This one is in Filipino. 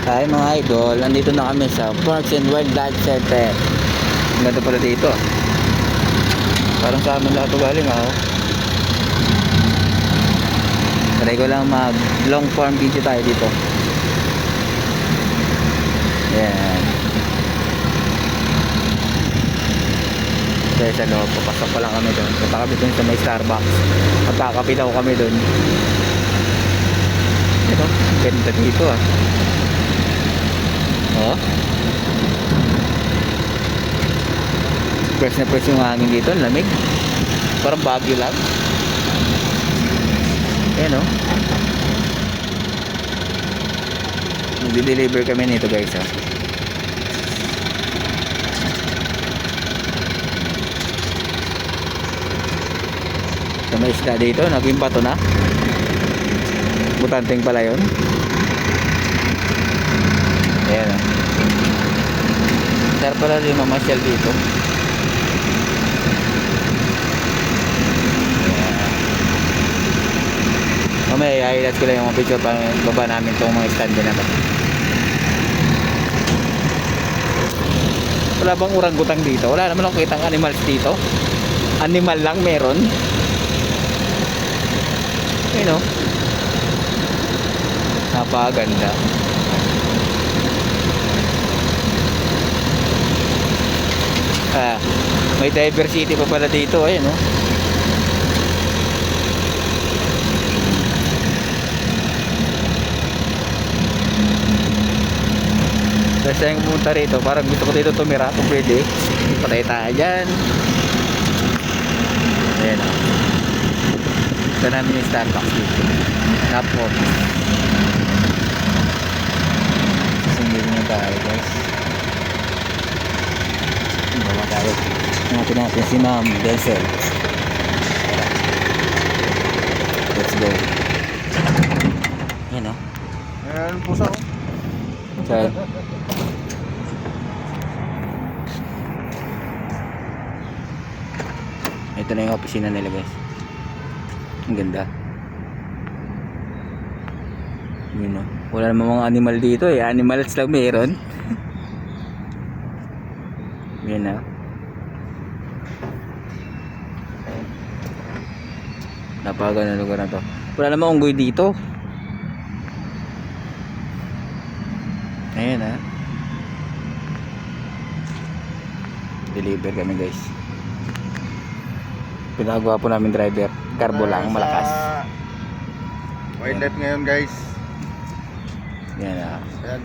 Hi mga idol, nandito na kami sa Parks and Wildlife Center. Ang ganda pala dito. Parang sa amin lahat galing oh. Try ko lang mag long form video tayo dito. Yan. Kaya sa loob, papasok pa lang kami doon. Punta kami doon sa may Starbucks. Magkakape daw kami doon. Ito, ganda dito ah. Oh. Fresh na fresh yung hangin dito, lamig. Parang Baguio lang. Ayan oh. Magdi-deliver kami nito guys ah. Sa may isda dito, naging bato na. Butanteng pala yun. Ayan oh. Sir pala rin mamasyal dito. Mamaya i-highlight ko lang yung mga picture pa baba namin itong mga stand na to. Wala bang orangutang dito? Wala naman akong kitang animals dito. Animal lang meron. Ayun o. Napakaganda. May diversity pa pala dito. Ayun o. Basta yung pumunta rito, parang gusto ko dito tumira kung pwede. Patay tayo dyan. Ayan o. Ito namin yung Starbucks dito. Napot. Sundin na tayo guys. Bawa tayo. Natin si Ma'am Delcel. Let's go. Ayan o. Ayan pusa ko. Saan? Ito na yung opisina nila guys. Ang ganda. Yun o. Wala namang mga animal dito eh. Animals lang meron. Yan o. Napakaganda na lugar na to. Wala namang unggoy dito. Ayan ha. Deliver kami guys. Pinagawa po namin driver. Carbo lang, malakas. Wildlife ngayon guys. Yan ha. Ayan.